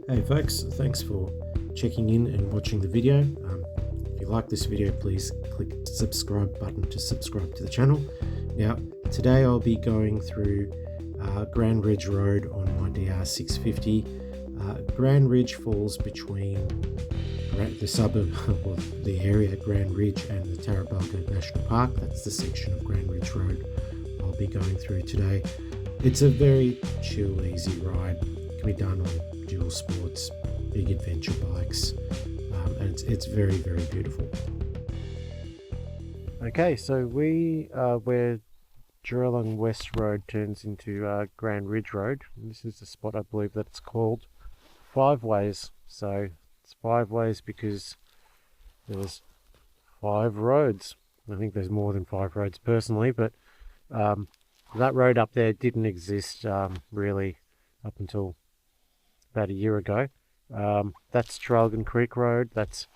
Hey folks, thanks for checking in and watching the video. If you like this video, please click the subscribe button to subscribe to the channel. Now, today I'll be going through Grand Ridge Road on my DR650. Grand Ridge falls between the suburb, or the area Grand Ridge and the Tarra-Bulga National Park. That's the section of Grand Ridge Road I'll be going through today. It's a very chill, easy ride. It can be done on dual sports, big adventure bikes, and it's very, very beautiful. Okay, so we are where Jeeralang West Road turns into Grand Ridge Road, and this is the spot I believe that it's called Fiveways. So it's Fiveways because there's 5 roads. I think there's more than 5 roads personally, but that road up there didn't exist really up until about a year ago. That's Traralgon Creek Road, that's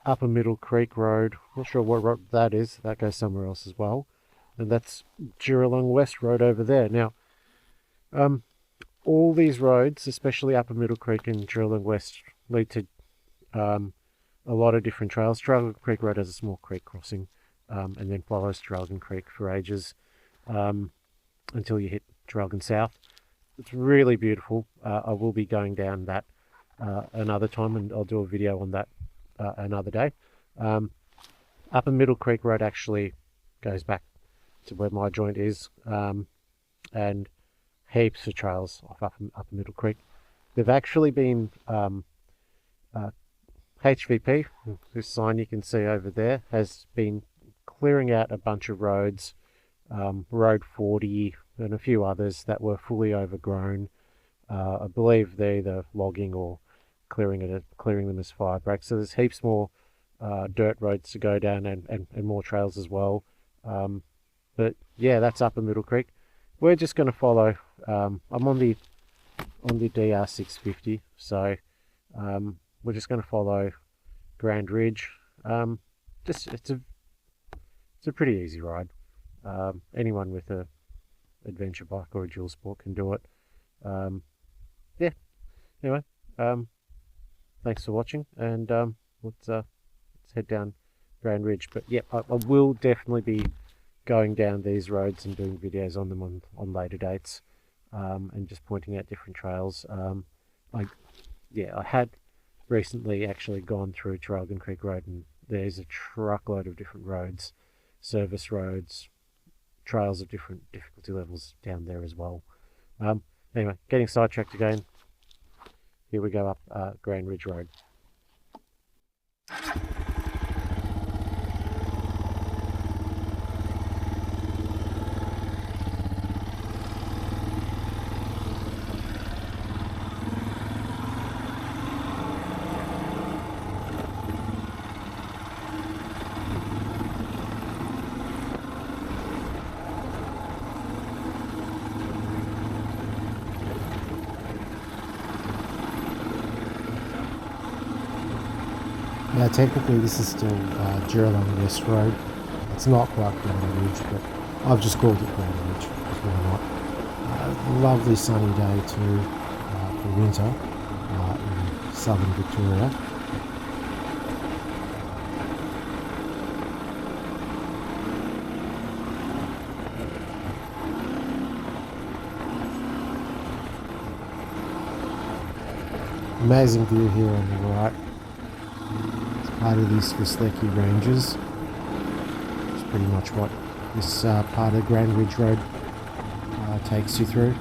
Upper Middle Creek Road, not sure what road that is, that goes somewhere else as well, and that's Jeeralang West Road over there. Now all these roads, especially Upper Middle Creek and Jeeralang West, lead to a lot of different trails. Traralgon Creek Road has a small creek crossing and then follows Traralgon Creek for ages until you hit Traralgon South. It's really beautiful. I will be going down that another time, and I'll do a video on that another day. Upper Middle Creek Road actually goes back to where my joint is, and heaps of trails off Upper Middle Creek. They've actually been HVP, this sign you can see over there, has been clearing out a bunch of roads, Road 40 and a few others that were fully overgrown. I believe they're either logging or clearing them as fire breaks. So there's heaps more dirt roads to go down and more trails as well. But yeah, that's Upper Middle Creek. We're just going to follow. I'm on the DR650, so we're just going to follow Grand Ridge. It's a pretty easy ride. Anyone with a adventure bike or a dual sport can do it. Yeah, anyway, thanks for watching, and let's head down Grand Ridge. But yeah, I will definitely be going down these roads and doing videos on them on later dates, and just pointing out different trails. I had recently actually gone through Traralgon Creek Road, and there's a truckload of different roads, service roads, trails of different difficulty levels down there as well. Anyway, getting sidetracked again. Here we go up Grand Ridge Road. Now technically this is still Jeeralang West Road. It's not quite Grand Ridge, but I've just called it Grand Ridge, why not. Lovely sunny day too for winter in southern Victoria. Amazing view here on the right. Part of these Strzelecki Ranges. It's pretty much what this part of Grand Ridge Road takes you through.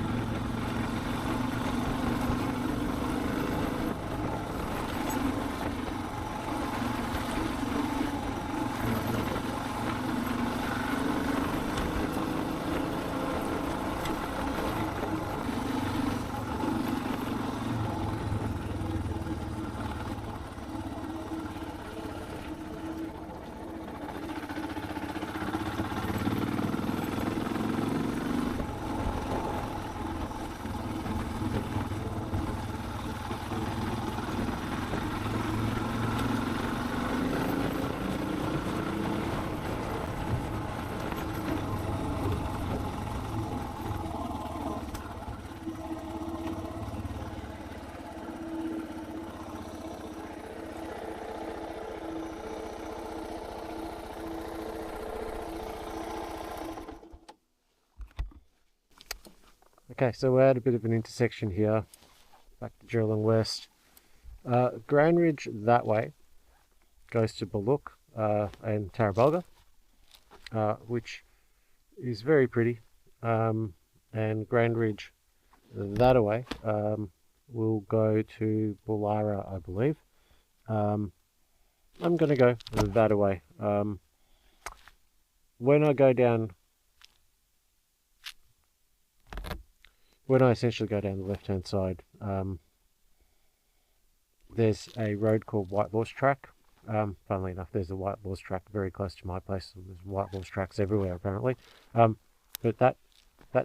Okay, so we're at a bit of an intersection here, back to Jeeralang West. Grand Ridge that way goes to Balook and Tarra-Bulga, which is very pretty, and Grand Ridge that way will go to Bullara, I believe. I'm going to go that way. When I essentially go down the left-hand side, there's a road called White Horse Track. Funnily enough, there's a White Horse Track very close to my place. There's White Horse Tracks everywhere, apparently. But that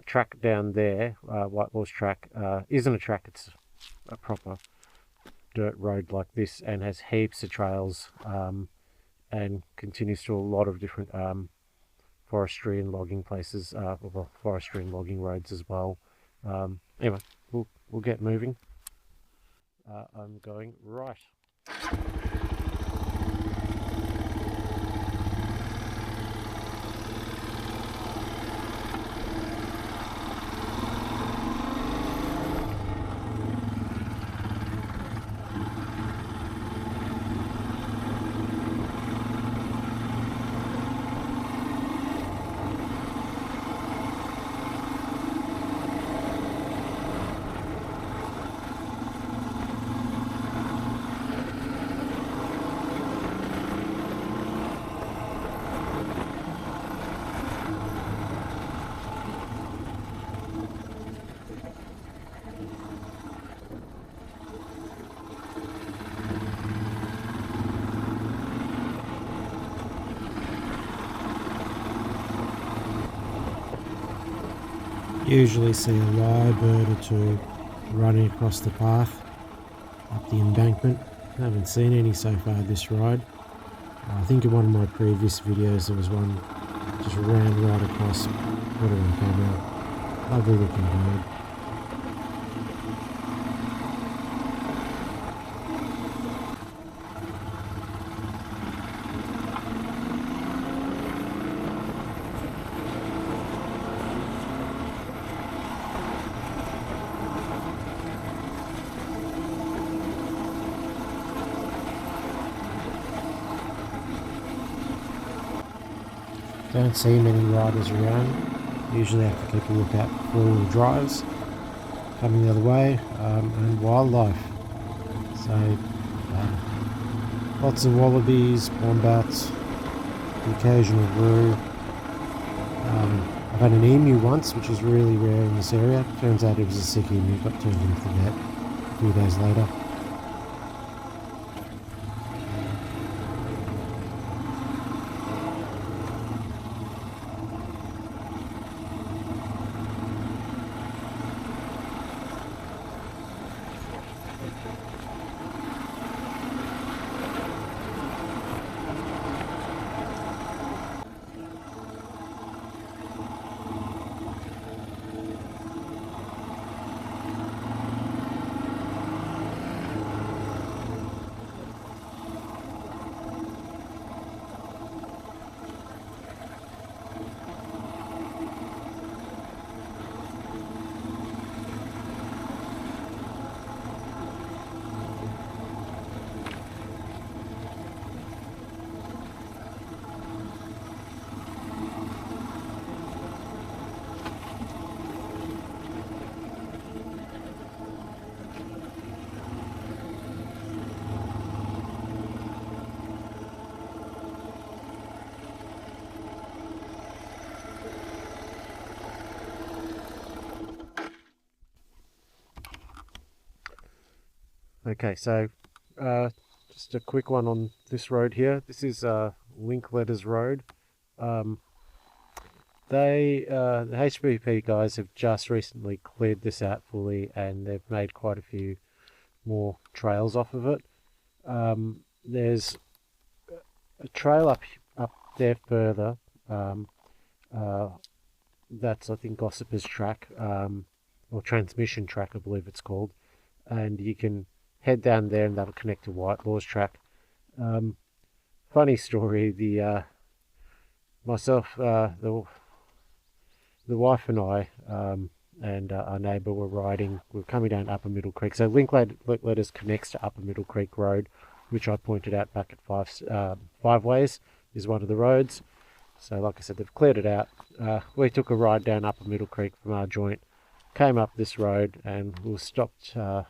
track down there, White Horse Track, isn't a track. It's a proper dirt road like this, and has heaps of trails, and continues to a lot of different forestry and logging places, or forestry and logging roads as well. Anyway, we'll get moving. I'm going right. Usually see a lyrebird or two running across the path up the embankment. Haven't seen any so far this ride. I think in one of my previous videos there was one just ran right across, put it on camera. Lovely looking bird. Don't see many riders around. Usually have to keep a lookout for four-wheel drives coming the other way, and wildlife. So lots of wallabies, wombats, the occasional roo. I've had an emu once, which is really rare in this area. Turns out it was a sick emu, got turned into the vet a few days later. Okay, so just a quick one on this road here. This is LinkLetters Road. The HBP guys have just recently cleared this out fully, and they've made quite a few more trails off of it. There's a trail up there further. That's, I think, Gossiper's Track, or Transmission Track, I believe it's called. And you can head down there, and that'll connect to Whitelaw's Track. Funny story. The wife and I, and our neighbour were riding. We were coming down Upper Middle Creek. So LinkLetters connects to Upper Middle Creek Road, which I pointed out back at Fiveways is one of the roads. So like I said, they've cleared it out. We took a ride down Upper Middle Creek from our joint, came up this road, and we were stopped. The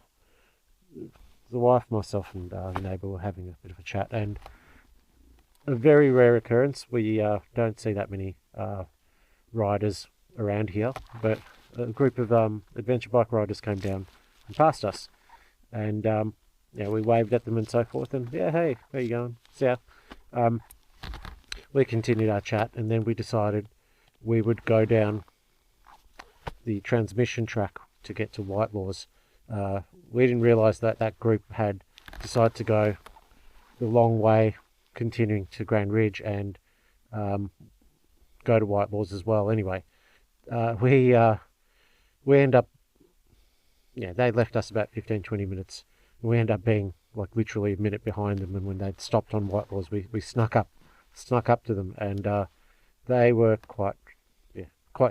wife, myself, and the neighbour were having a bit of a chat, and a very rare occurrence. We don't see that many riders around here, but a group of adventure bike riders came down and passed us, and we waved at them and so forth, and yeah, hey, where you going? South. We continued our chat, and then we decided we would go down the transmission track to get to Whitelaws. We didn't realise that that group had decided to go the long way, continuing to Grand Ridge and go to Whitelaws as well. Anyway, we end up, they left us about 15-20 minutes. We end up being like literally a minute behind them, and when they'd stopped on Whitelaws, we snuck up to them, and they were quite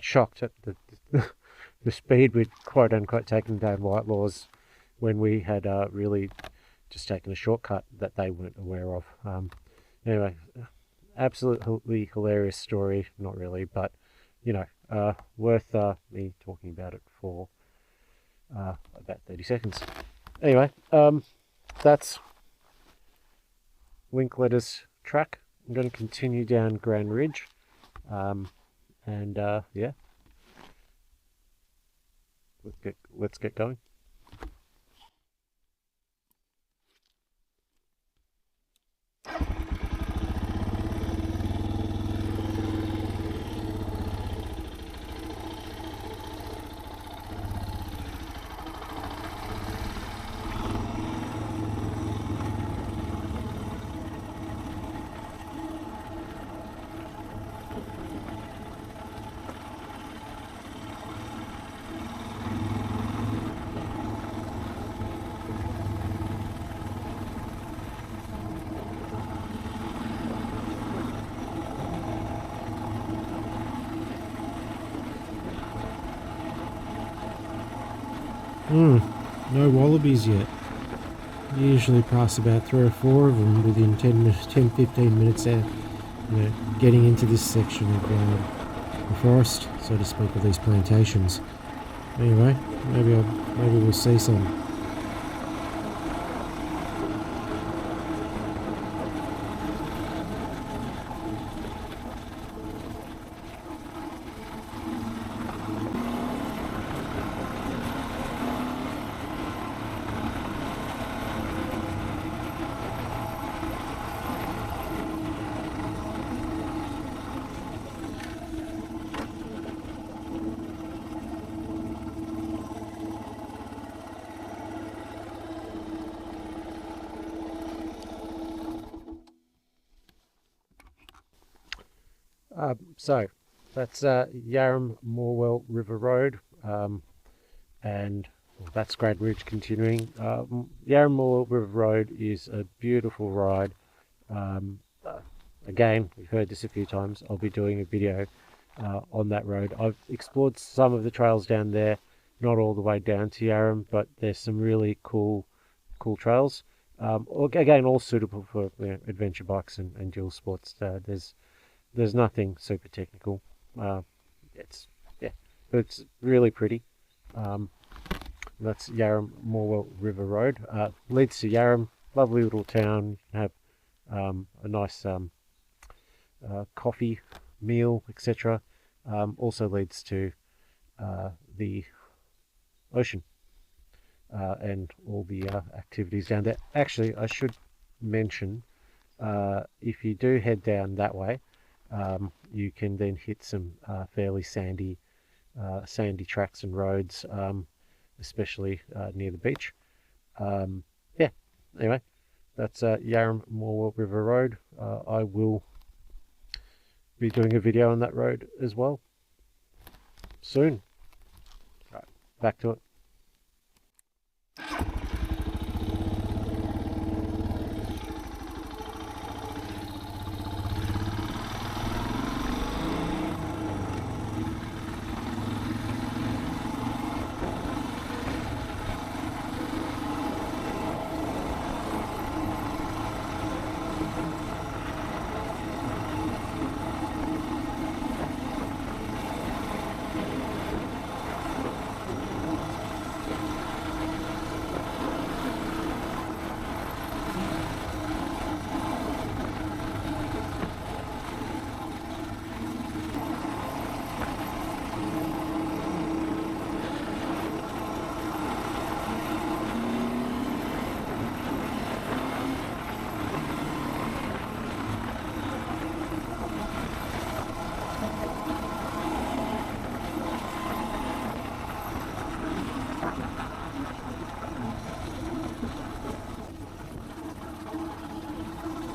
shocked at the speed we'd quote unquote taken down Whitelaws when we had really just taken a shortcut that they weren't aware of. Anyway, absolutely hilarious story. Not really, but worth me talking about it for about 30 seconds. Anyway, that's LinkLetters track. I'm going to continue down Grand Ridge, yeah, let's get going. No wallabies yet. You usually pass about 3 or 4 of them within 10-15 minutes out, getting into this section of the forest, so to speak, of these plantations. Anyway, maybe we'll see some. So that's Yarram-Morwell River Road, and that's Grand Ridge continuing. Yarram-Morwell River Road is a beautiful ride. Again, we've heard this a few times. I'll be doing a video on that road. I've explored some of the trails down there, not all the way down to Yarram, but there's some really cool trails. Again, all suitable for adventure bikes and dual sports. There's nothing super technical. It's really pretty. That's Yarram-Morwell River Road. Leads to Yarram, lovely little town. You can have a nice coffee, meal, etc. Also leads to the ocean and all the activities down there. Actually, I should mention, if you do head down that way, you can then hit some fairly sandy tracks and roads, especially near the beach. Anyway, that's Yarram-Morwell River Road. I will be doing a video on that road as well soon. Right, back to it.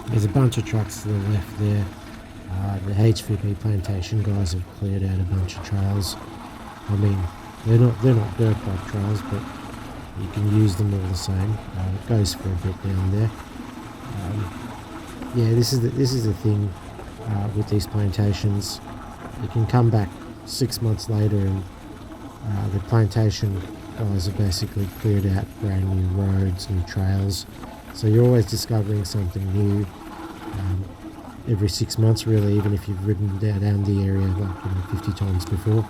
There's a bunch of trucks to the left there. The HVP Plantation guys have cleared out a bunch of trails. I mean, they're not dirt bike trails, but you can use them all the same. It goes for a bit down there. Yeah, this is the thing with these plantations. You can come back 6 months later and the plantation guys have basically cleared out brand new roads, new trails. So you're always discovering something new every 6 months, really, even if you've ridden down the area like 50 times before.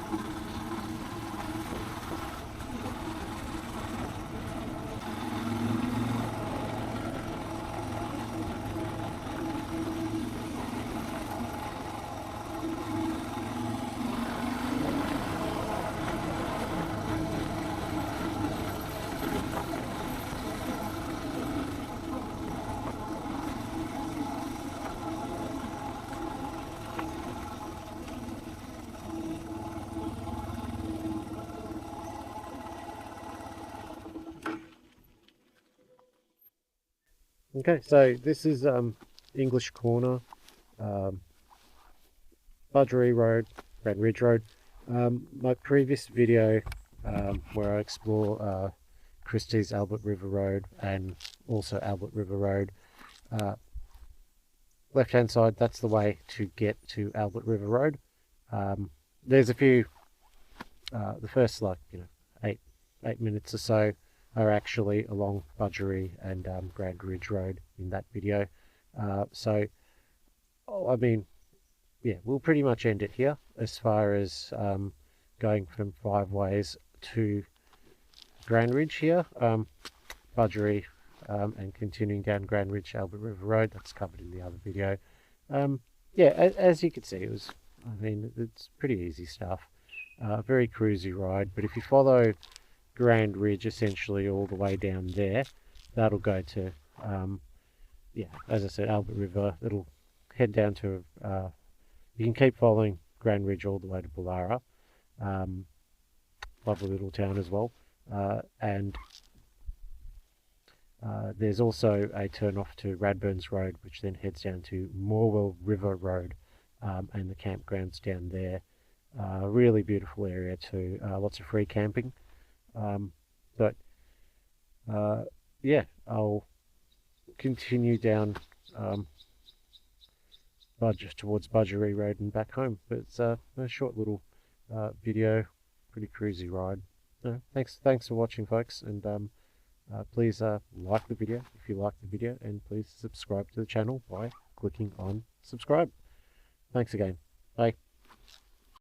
Okay, so this is English Corner, Budgeree Road, Grand Ridge Road. My previous video where I explore Christie's Albert River Road and also Albert River Road. Left hand side, that's the way to get to Albert River Road. There's a few, the first eight minutes or so are actually along Budgeree and Grand Ridge Road in that video. I mean, yeah, we'll pretty much end it here as far as going from Fiveways to Grand Ridge here, Budgeree, and continuing down Grand Ridge, Albert River Road. That's covered in the other video. Yeah, as you can see, it's pretty easy stuff. Very cruisy ride, but if you follow Grand Ridge essentially all the way down there, that'll go to, yeah, as I said, Albert River. It'll head down to, you can keep following Grand Ridge all the way to Bullara. Lovely little town as well. And there's also a turn off to Radburns Road, which then heads down to Morwell River Road, and the campgrounds down there. Really beautiful area too. Lots of free camping. Yeah, I'll continue down towards Budgeree Road and back home. But it's a short little video, pretty cruisy ride. Thanks for watching, folks, and please like the video if you like the video, and please subscribe to the channel by clicking on subscribe. Thanks again. Bye.